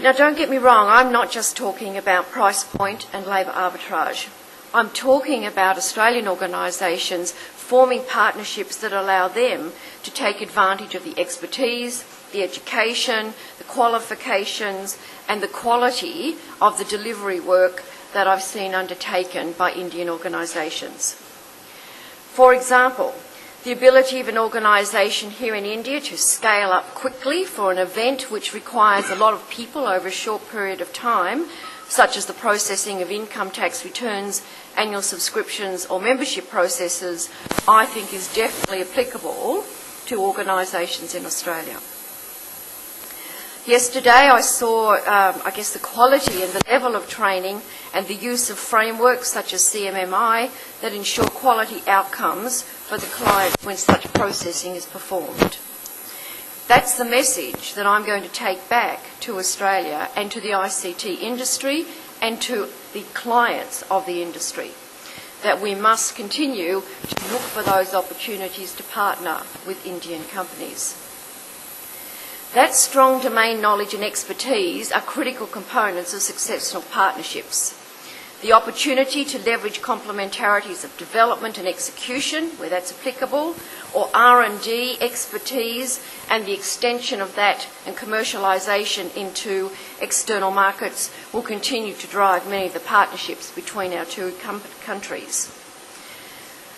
Now, don't get me wrong, I'm not just talking about price point and labour arbitrage. I'm talking about Australian organisations forming partnerships that allow them to take advantage of the expertise, the education, the qualifications and the quality of the delivery work that I've seen undertaken by Indian organisations. For example, the ability of an organisation here in India to scale up quickly for an event which requires a lot of people over a short period of time, such as the processing of income tax returns, annual subscriptions or membership processes, I think is definitely applicable to organisations in Australia. Yesterday I saw, the quality and the level of training and the use of frameworks such as CMMI that ensure quality outcomes for the client when such processing is performed. That's the message that I'm going to take back to Australia and to the ICT industry and to the clients of the industry, that we must continue to look for those opportunities to partner with Indian companies. That strong domain knowledge and expertise are critical components of successful partnerships. The opportunity to leverage complementarities of development and execution, where that's applicable, or R&D expertise and the extension of that and commercialisation into external markets will continue to drive many of the partnerships between our two countries.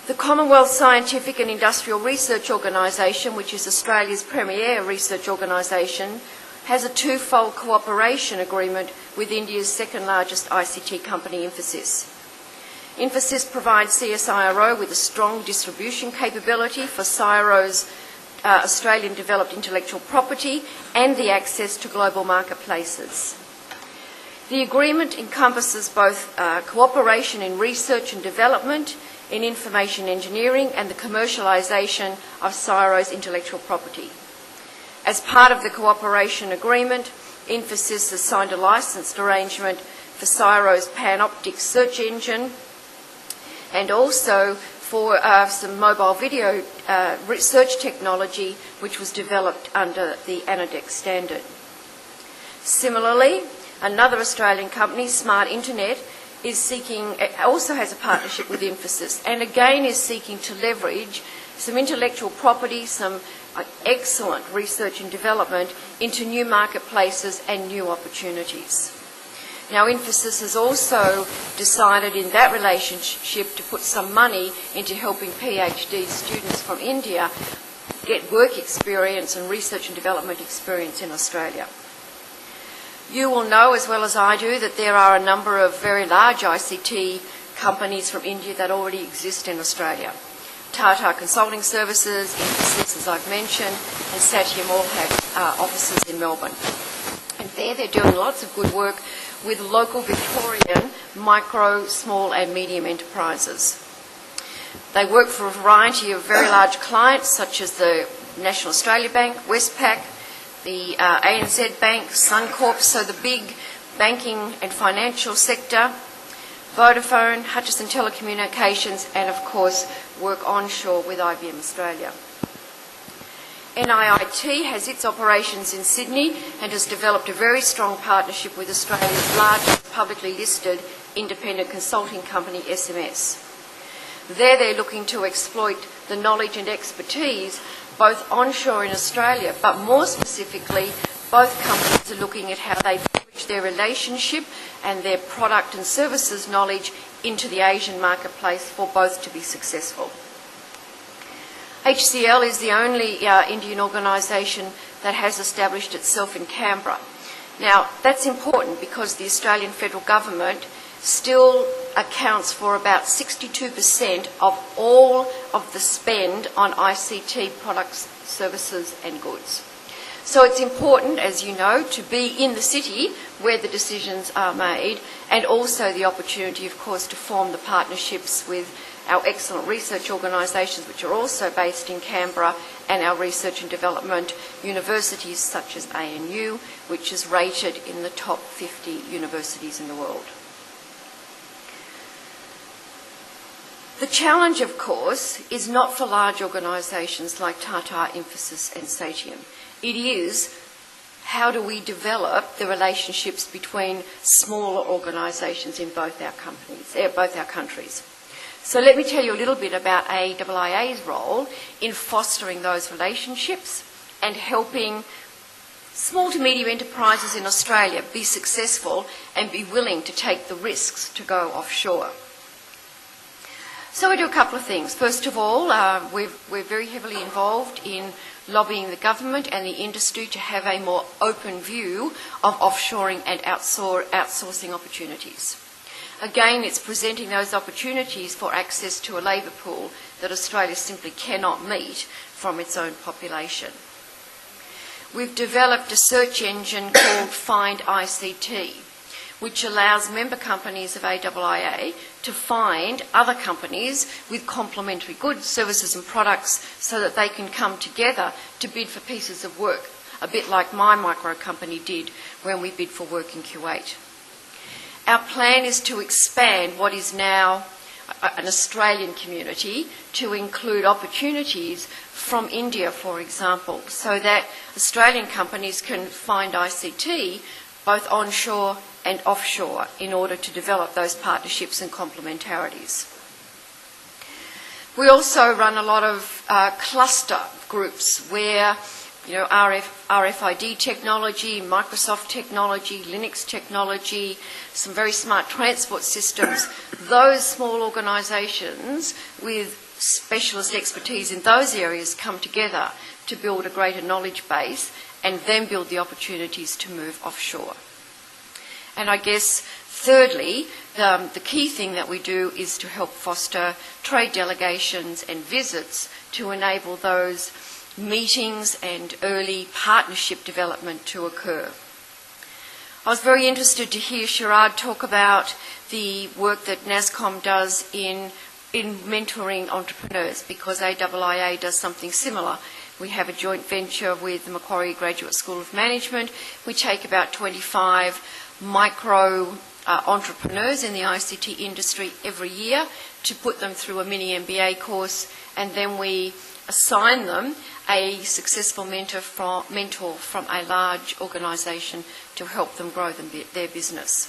The Commonwealth Scientific and Industrial Research Organisation, which is Australia's premier research organisation, has a twofold cooperation agreement with India's second largest ICT company, Infosys. Infosys provides CSIRO with a strong distribution capability for CSIRO's Australian developed intellectual property and the access to global marketplaces. The agreement encompasses both cooperation in research and development, in information engineering and the commercialisation of CSIRO's intellectual property. As part of the cooperation agreement, Infosys has signed a licensed arrangement for CSIRO's Panoptic search engine and also for some mobile video research technology which was developed under the ANADEC standard. Similarly, another Australian company, Smart Internet, also has a partnership with Infosys and again is seeking to leverage some intellectual property, some excellent research and development into new marketplaces and new opportunities. Now, Infosys has also decided in that relationship to put some money into helping PhD students from India get work experience and research and development experience in Australia. You will know as well as I do that there are a number of very large ICT companies from India that already exist in Australia. Tata Consulting Services, Infosys, as I've mentioned, and Satyam all have offices in Melbourne. And they're doing lots of good work with local Victorian micro, small and medium enterprises. They work for a variety of very large clients such as the National Australia Bank, Westpac, the ANZ Bank, Suncorp, so the big banking and financial sector, Vodafone, Hutchison Telecommunications, and of course work onshore with IBM Australia. NIIT has its operations in Sydney and has developed a very strong partnership with Australia's largest publicly listed independent consulting company, SMS. There they're looking to exploit the knowledge and expertise both onshore in Australia, but more specifically, both companies are looking at how they bridge their relationship and their product and services knowledge into the Asian marketplace for both to be successful. HCL is the only Indian organisation that has established itself in Canberra. Now, that's important because the Australian federal government still accounts for about 62% of all of the spend on ICT products, services and goods. So it's important, as you know, to be in the city where the decisions are made and also the opportunity, of course, to form the partnerships with our excellent research organisations which are also based in Canberra and our research and development universities such as ANU, which is rated in the top 50 universities in the world. The challenge, of course, is not for large organisations like Tata, Infosys and Satyam. It is how do we develop the relationships between smaller organisations in both our countries. So let me tell you a little bit about AIIA's role in fostering those relationships and helping small to medium enterprises in Australia be successful and be willing to take the risks to go offshore. So we do a couple of things. First of all, we're very heavily involved in lobbying the government and the industry to have a more open view of offshoring and outsourcing opportunities. Again, it's presenting those opportunities for access to a labour pool that Australia simply cannot meet from its own population. We've developed a search engine called Find ICT, which allows member companies of AIIA to find other companies with complementary goods, services and products so that they can come together to bid for pieces of work, a bit like my micro company did when we bid for work in Kuwait. Our plan is to expand what is now an Australian community to include opportunities from India, for example, so that Australian companies can find ICT both onshore and offshore in order to develop those partnerships and complementarities. We also run a lot of cluster groups where RFID technology, Microsoft technology, Linux technology, some very smart transport systems, those small organisations with specialist expertise in those areas come together to build a greater knowledge base and then build the opportunities to move offshore. And I guess, thirdly, the key thing that we do is to help foster trade delegations and visits to enable those meetings and early partnership development to occur. I was very interested to hear Sherlye talk about the work that NASSCOM does in mentoring entrepreneurs, because AIIA does something similar. We have a joint venture with the Macquarie Graduate School of Management. We take about 25 micro entrepreneurs in the ICT industry every year to put them through a mini MBA course, and then we assign them a successful mentor from a large organisation to help them grow their business.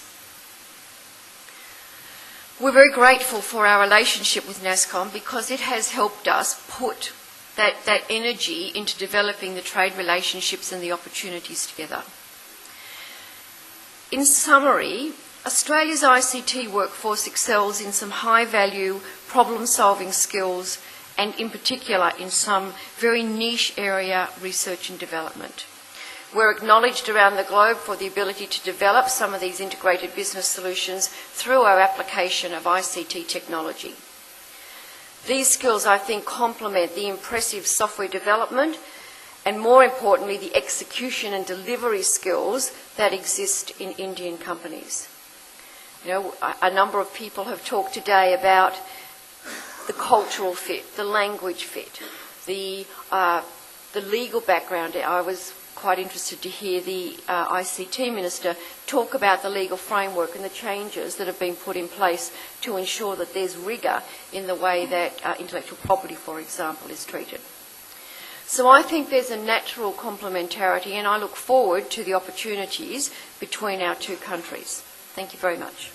We're very grateful for our relationship with NASSCOM because it has helped us put that energy into developing the trade relationships and the opportunities together. In summary, Australia's ICT workforce excels in some high-value problem-solving skills and in particular in some very niche area research and development. We're acknowledged around the globe for the ability to develop some of these integrated business solutions through our application of ICT technology. These skills, I think, complement the impressive software development and, more importantly, the execution and delivery skills that exist in Indian companies. A number of people have talked today about the cultural fit, the language fit, the legal background. I was quite interested to hear the ICT Minister talk about the legal framework and the changes that have been put in place to ensure that there's rigour in the way that intellectual property, for example, is treated. So I think there's a natural complementarity, and I look forward to the opportunities between our two countries. Thank you very much.